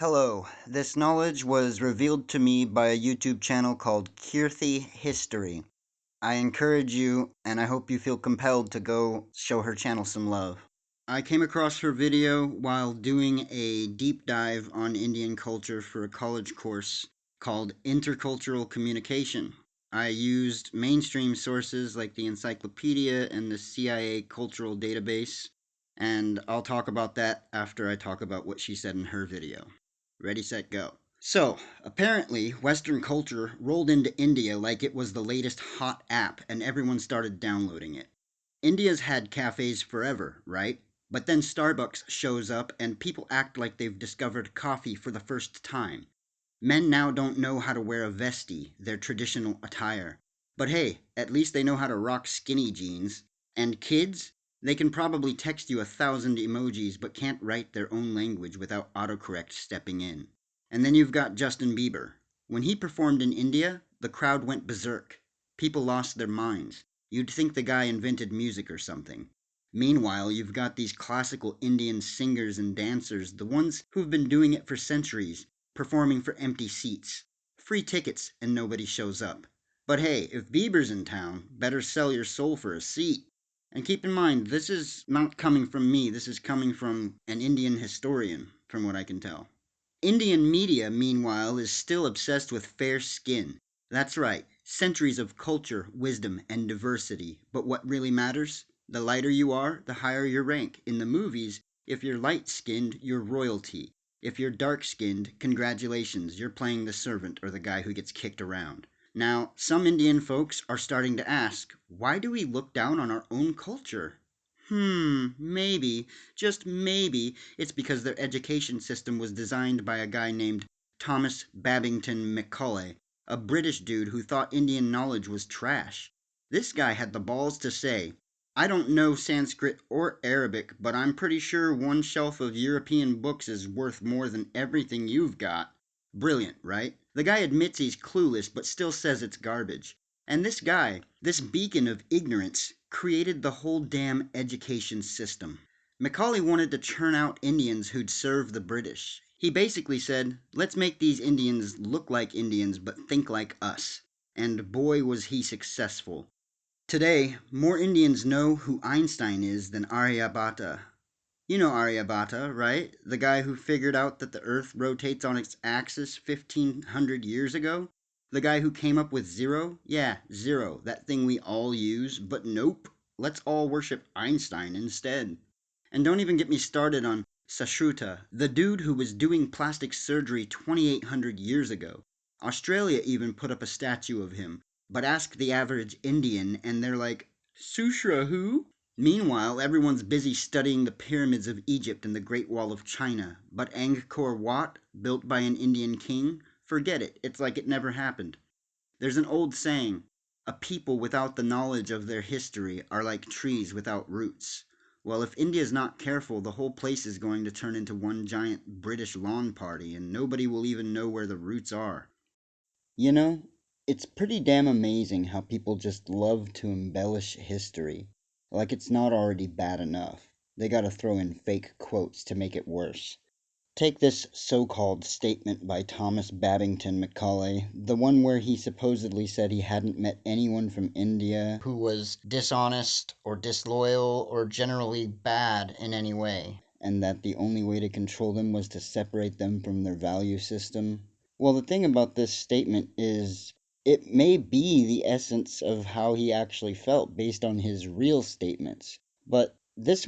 Hello, this knowledge was revealed to me by a YouTube channel called Kirthi History. I encourage you, and I hope you feel compelled to go show her channel some love. I came across her video while doing a deep dive on Indian culture for a college course called Intercultural Communication. I used mainstream sources like the encyclopedia and the CIA cultural database, and I'll talk about that after I talk about what she said in her video. Ready, set, go. So, apparently, Western culture rolled into India like it was the latest hot app and everyone started downloading it. India's had cafes forever, right? But then Starbucks shows up and people act like they've discovered coffee for the first time. Men now don't know how to wear a vesti, their traditional attire. But hey, at least they know how to rock skinny jeans. And kids? They can probably text you 1,000 emojis but can't write their own language without autocorrect stepping in. And then you've got Justin Bieber. When he performed in India, the crowd went berserk. People lost their minds. You'd think the guy invented music or something. Meanwhile, you've got these classical Indian singers and dancers, the ones who've been doing it for centuries, performing for empty seats. Free tickets and nobody shows up. But hey, if Bieber's in town, better sell your soul for a seat. And keep in mind, this is not coming from me, this is coming from an Indian historian, from what I can tell. Indian media, meanwhile, is still obsessed with fair skin. That's right, centuries of culture, wisdom, and diversity. But what really matters? The lighter you are, the higher your rank. In the movies, if you're light skinned, you're royalty. If you're dark skinned, congratulations, you're playing the servant or the guy who gets kicked around. Now, some Indian folks are starting to ask, why do we look down on our own culture? Maybe, just maybe, it's because their education system was designed by a guy named Thomas Babington Macaulay, a British dude who thought Indian knowledge was trash. This guy had the balls to say, I don't know Sanskrit or Arabic, but I'm pretty sure one shelf of European books is worth more than everything you've got. Brilliant, right? The guy admits he's clueless, but still says it's garbage. And this guy, this beacon of ignorance, created the whole damn education system. Macaulay wanted to churn out Indians who'd serve the British. He basically said, let's make these Indians look like Indians but think like us. And boy was he successful. Today, more Indians know who Einstein is than Aryabhata. You know Aryabhata, right? The guy who figured out that the Earth rotates on its axis 1,500 years ago? The guy who came up with zero? Yeah, zero, that thing we all use, but nope. Let's all worship Einstein instead. And don't even get me started on Sushruta, the dude who was doing plastic surgery 2,800 years ago. Australia even put up a statue of him, but ask the average Indian and they're like, Sushra who? Meanwhile, everyone's busy studying the pyramids of Egypt and the Great Wall of China. But Angkor Wat, built by an Indian king? Forget it, it's like it never happened. There's an old saying, a people without the knowledge of their history are like trees without roots. Well, if India's not careful, the whole place is going to turn into one giant British lawn party, and nobody will even know where the roots are. You know, it's pretty damn amazing how people just love to embellish history. Like it's not already bad enough. They gotta throw in fake quotes to make it worse. Take this so-called statement by Thomas Babington Macaulay, the one where he supposedly said he hadn't met anyone from India who was dishonest or disloyal or generally bad in any way, and that the only way to control them was to separate them from their value system. Well, the thing about this statement is it may be the essence of how he actually felt based on his real statements. But this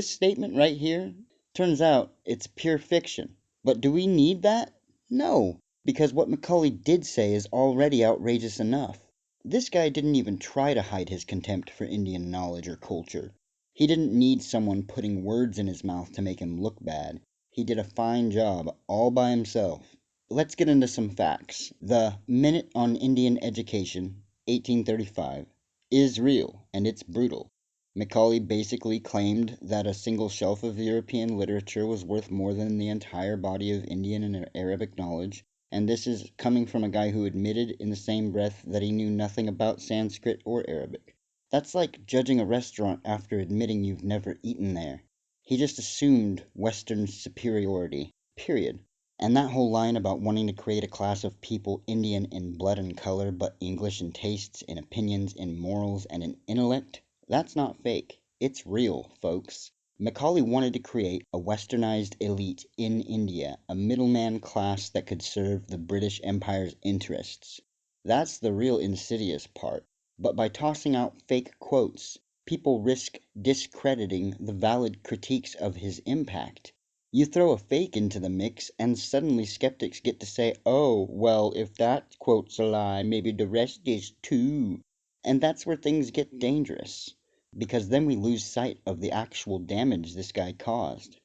statement right here, turns out it's pure fiction. But do we need that? No, because what Macaulay did say is already outrageous enough. This guy didn't even try to hide his contempt for Indian knowledge or culture. He didn't need someone putting words in his mouth to make him look bad. He did a fine job all by himself. Let's get into some facts. The Minute on Indian Education, 1835, is real, and it's brutal. Macaulay basically claimed that a single shelf of European literature was worth more than the entire body of Indian and Arabic knowledge, and this is coming from a guy who admitted in the same breath that he knew nothing about Sanskrit or Arabic. That's like judging a restaurant after admitting you've never eaten there. He just assumed Western superiority. Period. And that whole line about wanting to create a class of people Indian in blood and color, but English in tastes, in opinions, in morals, and in intellect, that's not fake. It's real, folks. Macaulay wanted to create a westernized elite in India, a middleman class that could serve the British Empire's interests. That's the real insidious part. But by tossing out fake quotes, people risk discrediting the valid critiques of his impact. You throw a fake into the mix, and suddenly skeptics get to say, oh, well, if that quote's a lie, maybe the rest is too. And that's where things get dangerous, because then we lose sight of the actual damage this guy caused.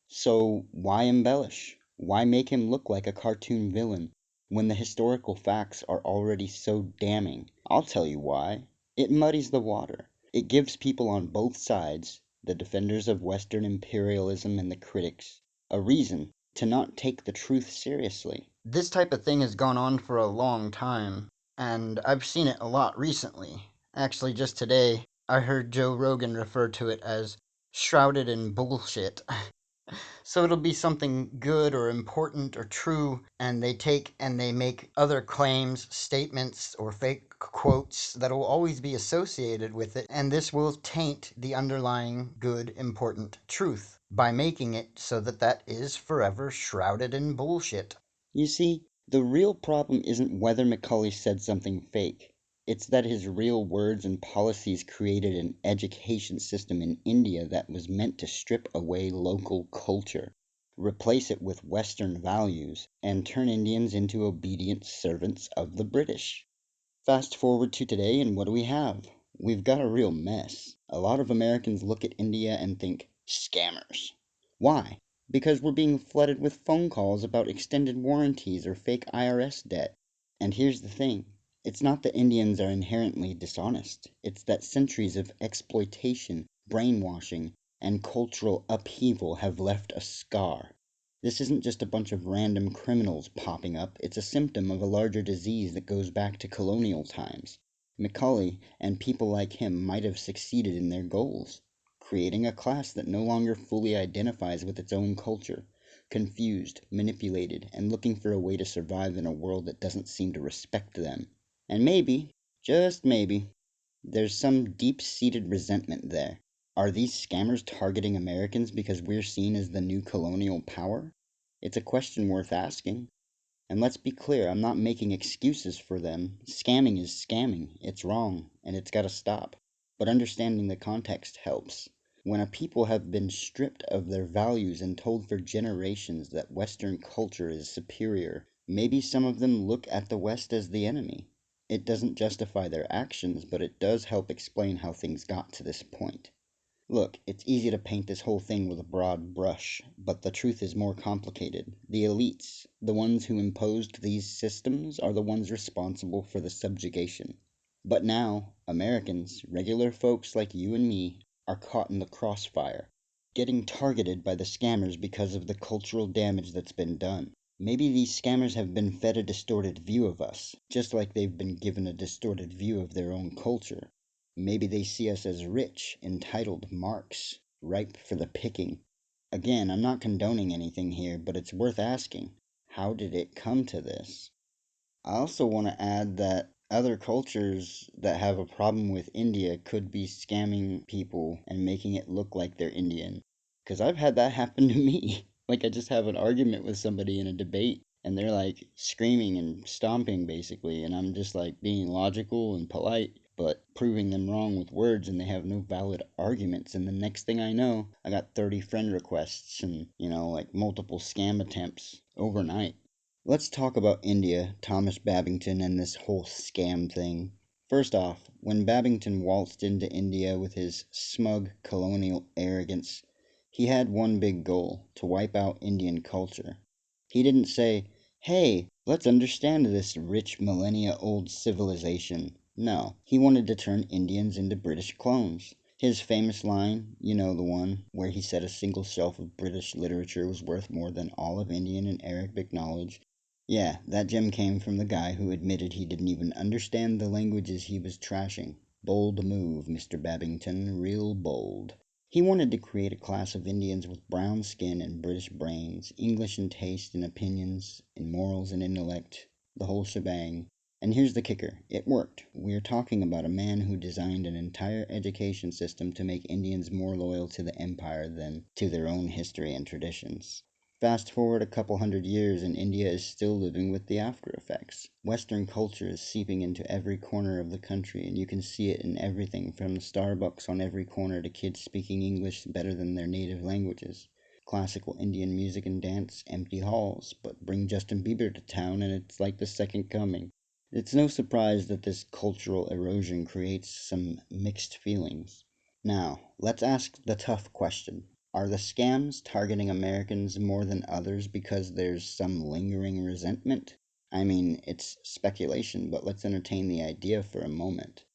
So, why embellish? Why make him look like a cartoon villain when the historical facts are already so damning? I'll tell you why. It muddies the water. It gives people on both sides, the defenders of Western imperialism and the critics, a reason to not take the truth seriously. This type of thing has gone on for a long time, and I've seen it a lot recently. Actually, just today, I heard Joe Rogan refer to it as shrouded in bullshit. So it'll be something good or important or true, and they take and they make other claims, statements, or fake quotes that will always be associated with it, and this will taint the underlying good, important truth by making it so that that is forever shrouded in bullshit. You see, the real problem isn't whether Macaulay said something fake. It's that his real words and policies created an education system in India that was meant to strip away local culture, replace it with Western values, and turn Indians into obedient servants of the British. Fast forward to today, and what do we have? We've got a real mess. A lot of Americans look at India and think, scammers. Why? Because we're being flooded with phone calls about extended warranties or fake IRS debt. And here's the thing, it's not that Indians are inherently dishonest, it's that centuries of exploitation, brainwashing, and cultural upheaval have left a scar. This isn't just a bunch of random criminals popping up, it's a symptom of a larger disease that goes back to colonial times. Macaulay and people like him might have succeeded in their goals, creating a class that no longer fully identifies with its own culture, confused, manipulated, and looking for a way to survive in a world that doesn't seem to respect them. And maybe, just maybe, there's some deep-seated resentment there. Are these scammers targeting Americans because we're seen as the new colonial power? It's a question worth asking. And let's be clear, I'm not making excuses for them. Scamming is scamming. It's wrong, and it's got to stop. But understanding the context helps. When a people have been stripped of their values and told for generations that Western culture is superior, maybe some of them look at the West as the enemy. It doesn't justify their actions, but it does help explain how things got to this point. Look, it's easy to paint this whole thing with a broad brush, but the truth is more complicated. The elites, the ones who imposed these systems, are the ones responsible for the subjugation. But now, Americans, regular folks like you and me, are caught in the crossfire, getting targeted by the scammers because of the cultural damage that's been done. Maybe these scammers have been fed a distorted view of us, just like they've been given a distorted view of their own culture. Maybe they see us as rich, entitled marks, ripe for the picking. Again, I'm not condoning anything here, but it's worth asking, how did it come to this? I also want to add that other cultures that have a problem with India could be scamming people and making it look like they're Indian. Because I've had that happen to me. Like, I just have an argument with somebody in a debate, and they're like screaming and stomping basically, and I'm just like being logical and polite, but proving them wrong with words, and they have no valid arguments. And the next thing I know, I got 30 friend requests and, like multiple scam attempts overnight. Let's talk about India, Thomas Babington, and this whole scam thing. First off, when Babington waltzed into India with his smug colonial arrogance, he had one big goal, to wipe out Indian culture. He didn't say, hey, let's understand this rich millennia old civilization. No, he wanted to turn Indians into British clones. His famous line, you know the one, where he said a single shelf of British literature was worth more than all of Indian and Arabic knowledge. Yeah, that gem came from the guy who admitted he didn't even understand the languages he was trashing. Bold move, Mr. Babington, real bold. He wanted to create a class of Indians with brown skin and British brains, English in taste and opinions, in morals and intellect, the whole shebang. And here's the kicker, it worked. We are talking about a man who designed an entire education system to make Indians more loyal to the empire than to their own history and traditions. Fast forward a couple hundred years and India is still living with the after effects. Western culture is seeping into every corner of the country, and you can see it in everything from the Starbucks on every corner to kids speaking English better than their native languages. Classical Indian music and dance, empty halls, but bring Justin Bieber to town and it's like the second coming. It's no surprise that this cultural erosion creates some mixed feelings. Now, let's ask the tough question. Are the scams targeting Americans more than others because there's some lingering resentment? I mean, it's speculation, but let's entertain the idea for a moment.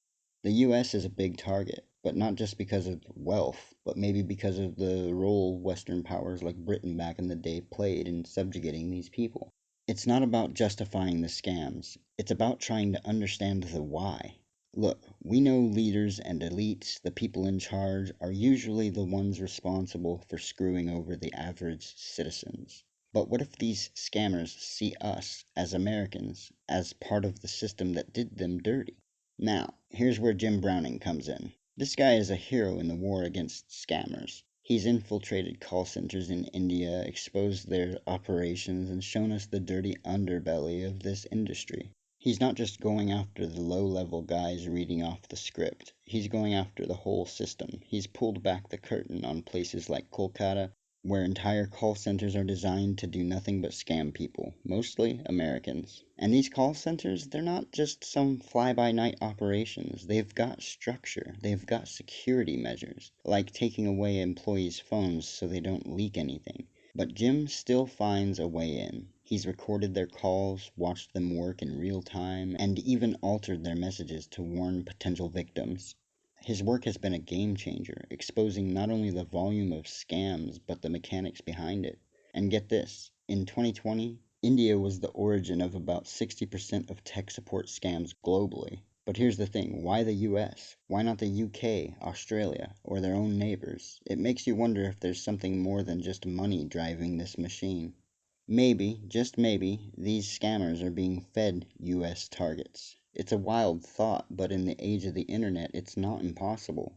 The US is a big target, but not just because of wealth, but maybe because of the role Western powers like Britain back in the day played in subjugating these people. It's not about justifying the scams, it's about trying to understand the why. Look, we know leaders and elites, the people in charge, are usually the ones responsible for screwing over the average citizens. But what if these scammers see us, as Americans, as part of the system that did them dirty? Now, here's where Jim Browning comes in. This guy is a hero in the war against scammers. He's infiltrated call centers in India, exposed their operations, and shown us the dirty underbelly of this industry. He's not just going after the low level guys reading off the script, he's going after the whole system. He's pulled back the curtain on places like Kolkata, where entire call centers are designed to do nothing but scam people, mostly Americans. And these call centers, they're not just some fly by night operations. They've got structure, they've got security measures, like taking away employees' phones so they don't leak anything. But Jim still finds a way in. He's recorded their calls, watched them work in real time, and even altered their messages to warn potential victims. His work has been a game changer, exposing not only the volume of scams but the mechanics behind it. And get this, in 2020, India was the origin of about 60% of tech support scams globally. But here's the thing, why the US? Why not the UK, Australia, or their own neighbors? It makes you wonder if there's something more than just money driving this machine. Maybe, just maybe, these scammers are being fed US targets. It's a wild thought, but in the age of the internet, it's not impossible.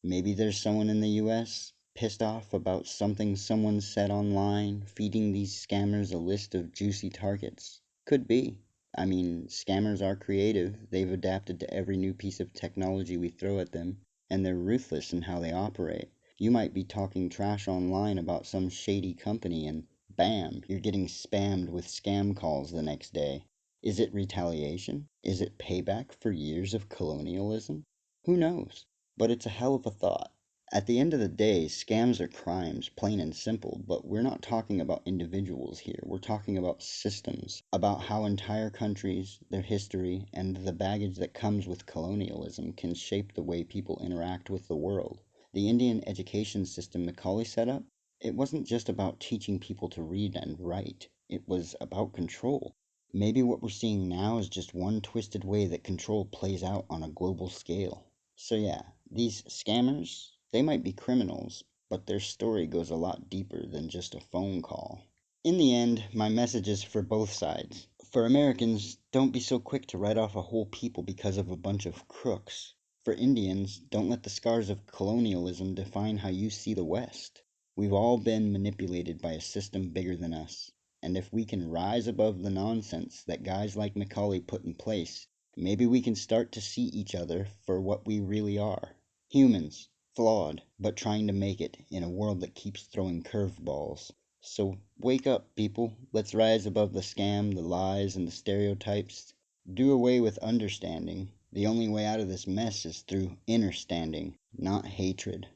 Maybe there's someone in the US pissed off about something someone said online, feeding these scammers a list of juicy targets. Could be. I mean, scammers are creative. They've adapted to every new piece of technology we throw at them, and they're ruthless in how they operate. You might be talking trash online about some shady company, and bam, you're getting spammed with scam calls the next day. Is it retaliation? Is it payback for years of colonialism? Who knows? But it's a hell of a thought. At the end of the day, scams are crimes, plain and simple, but we're not talking about individuals here. We're talking about systems, about how entire countries, their history, and the baggage that comes with colonialism can shape the way people interact with the world. The Indian education system Macaulay set up, it wasn't just about teaching people to read and write. It was about control. Maybe what we're seeing now is just one twisted way that control plays out on a global scale. So yeah, these scammers, they might be criminals, but their story goes a lot deeper than just a phone call. In the end, my message is for both sides. For Americans, don't be so quick to write off a whole people because of a bunch of crooks. For Indians, don't let the scars of colonialism define how you see the West. We've all been manipulated by a system bigger than us. And if we can rise above the nonsense that guys like Macaulay put in place, maybe we can start to see each other for what we really are. Humans, flawed, but trying to make it in a world that keeps throwing curveballs. So wake up, people. Let's rise above the scam, the lies, and the stereotypes. Do away with understanding. The only way out of this mess is through understanding, not hatred.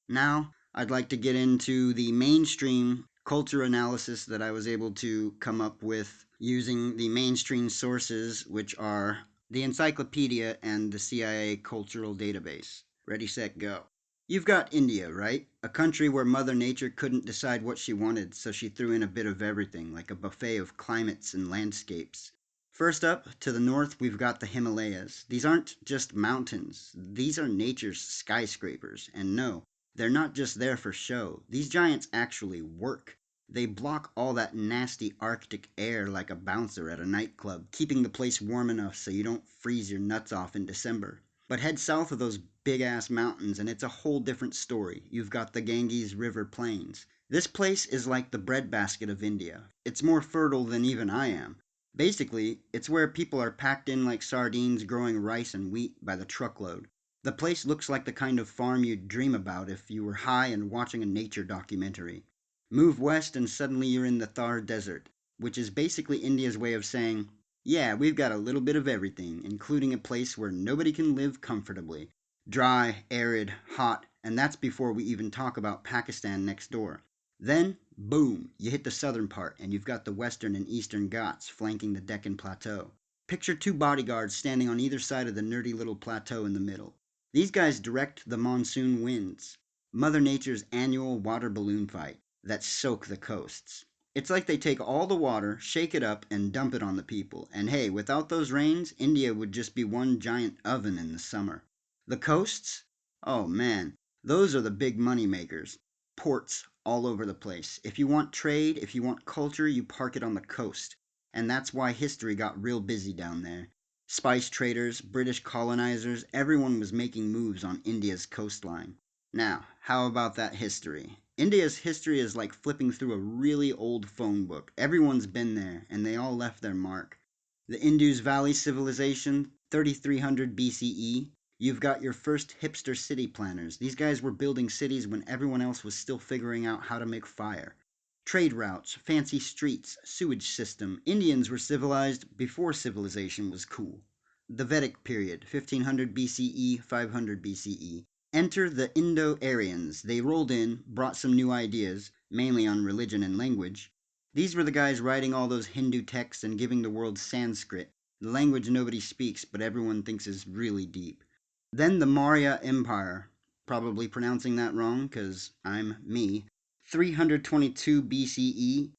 Now, I'd like to get into the mainstream culture analysis that I was able to come up with using the mainstream sources, which are the Encyclopedia and the CIA Cultural Database. Ready, set, go. You've got India, right? A country where Mother Nature couldn't decide what she wanted, so she threw in a bit of everything, like a buffet of climates and landscapes. First up, to the north, we've got the Himalayas. These aren't just mountains, these are nature's skyscrapers. And no, they're not just there for show. These giants actually work. They block all that nasty Arctic air like a bouncer at a nightclub, keeping the place warm enough so you don't freeze your nuts off in December. But head south of those big ass mountains and it's a whole different story. You've got the Ganges River Plains. This place is like the breadbasket of India. It's more fertile than even I am. Basically, it's where people are packed in like sardines growing rice and wheat by the truckload. The place looks like the kind of farm you'd dream about if you were high and watching a nature documentary. Move west and suddenly you're in the Thar Desert, which is basically India's way of saying, yeah, we've got a little bit of everything, including a place where nobody can live comfortably. Dry, arid, hot, and that's before we even talk about Pakistan next door. Then, boom, you hit the southern part and you've got the western and eastern Ghats flanking the Deccan Plateau. Picture two bodyguards standing on either side of the nerdy little plateau in the middle. These guys direct the monsoon winds, Mother Nature's annual water balloon fight that soak the coasts. It's like they take all the water, shake it up, and dump it on the people. And hey, without those rains, India would just be one giant oven in the summer. The coasts? Oh man, those are the big money makers. Ports all over the place. If you want trade, if you want culture, you park it on the coast. And that's why history got real busy down there. Spice traders, British colonizers, everyone was making moves on India's coastline. Now, how about that history? India's history is like flipping through a really old phone book. Everyone's been there, and they all left their mark. The Indus Valley Civilization, 3300 BCE. You've got your first hipster city planners. These guys were building cities when everyone else was still figuring out how to make fire. Trade routes, fancy streets, sewage system. Indians were civilized before civilization was cool. The Vedic period, 1500 BCE, 500 BCE. Enter the Indo-Aryans. They rolled in, brought some new ideas, mainly on religion and language. These were the guys writing all those Hindu texts and giving the world Sanskrit, the language nobody speaks but everyone thinks is really deep. Then the Maurya Empire, probably pronouncing that wrong because I'm me. 322 BCE,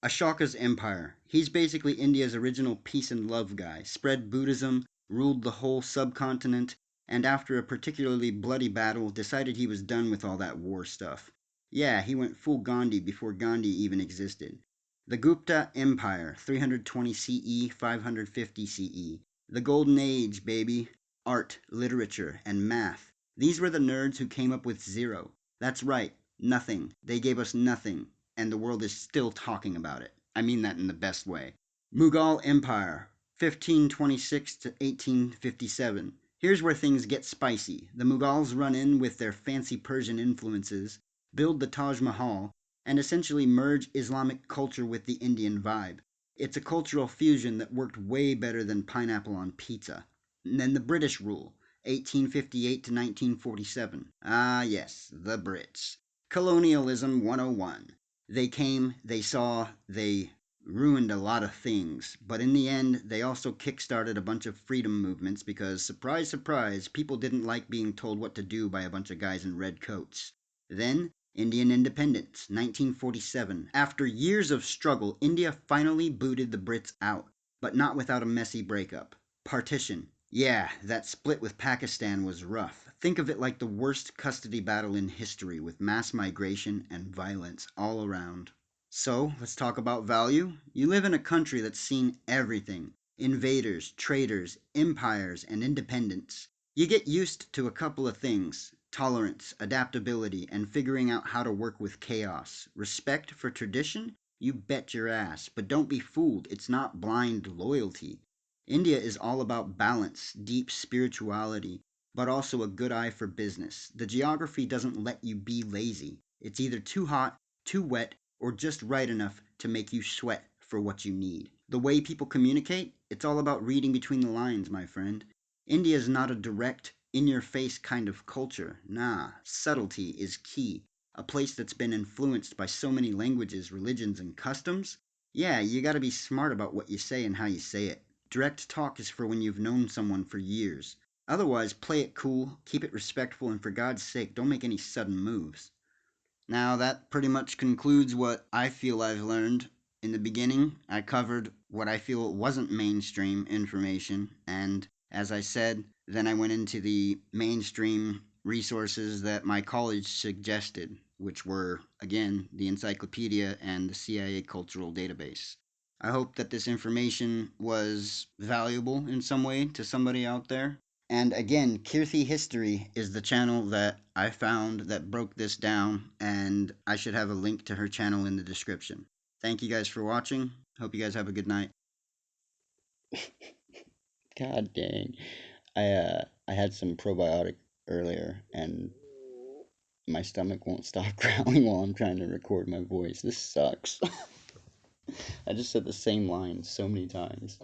Ashoka's empire. He's basically India's original peace and love guy. Spread Buddhism, ruled the whole subcontinent, and after a particularly bloody battle, decided he was done with all that war stuff. Yeah, he went full Gandhi before Gandhi even existed. The Gupta Empire, 320 CE, 550 CE. The Golden Age, baby. Art, literature, and math. These were the nerds who came up with zero. That's right, nothing. They gave us nothing, and the world is still talking about it. I mean that in the best way. Mughal Empire, 1526 to 1857. Here's where things get spicy. The Mughals run in with their fancy Persian influences, build the Taj Mahal, and essentially merge Islamic culture with the Indian vibe. It's a cultural fusion that worked way better than pineapple on pizza. And then the British rule, 1858 to 1947. Ah, yes, the Brits. Colonialism 101. They came, they saw, they ruined a lot of things, but in the end, they also kick-started a bunch of freedom movements because, surprise, surprise, people didn't like being told what to do by a bunch of guys in red coats. Then, Indian independence, 1947. After years of struggle, India finally booted the Brits out, but not without a messy breakup. Partition. Yeah, that split with Pakistan was rough. Think of it like the worst custody battle in history with mass migration and violence all around. So, let's talk about value. You live in a country that's seen everything: invaders, traders, empires, and independence. You get used to a couple of things: tolerance, adaptability, and figuring out how to work with chaos. Respect for tradition? You bet your ass. But don't be fooled, it's not blind loyalty. India is all about balance, deep spirituality, but also a good eye for business. The geography doesn't let you be lazy. It's either too hot, too wet, or just right enough to make you sweat for what you need. The way people communicate, it's all about reading between the lines, my friend. India is not a direct, in your face kind of culture. Nah, subtlety is key. A place that's been influenced by so many languages, religions, and customs? Yeah, you gotta be smart about what you say and how you say it. Direct talk is for when you've known someone for years. Otherwise, play it cool, keep it respectful, and for God's sake, don't make any sudden moves. Now, that pretty much concludes what I feel I've learned. In the beginning, I covered what I feel wasn't mainstream information, and as I said, then I went into the mainstream resources that my college suggested, which were, again, the encyclopedia and the CIA cultural database. I hope that this information was valuable in some way to somebody out there. And again, Kirthi History is the channel that I found that broke this down, and I should have a link to her channel in the description. Thank you guys for watching. Hope you guys have a good night. God dang. I had some probiotic earlier and my stomach won't stop growling while I'm trying to record my voice. This sucks. I just said the same line so many times.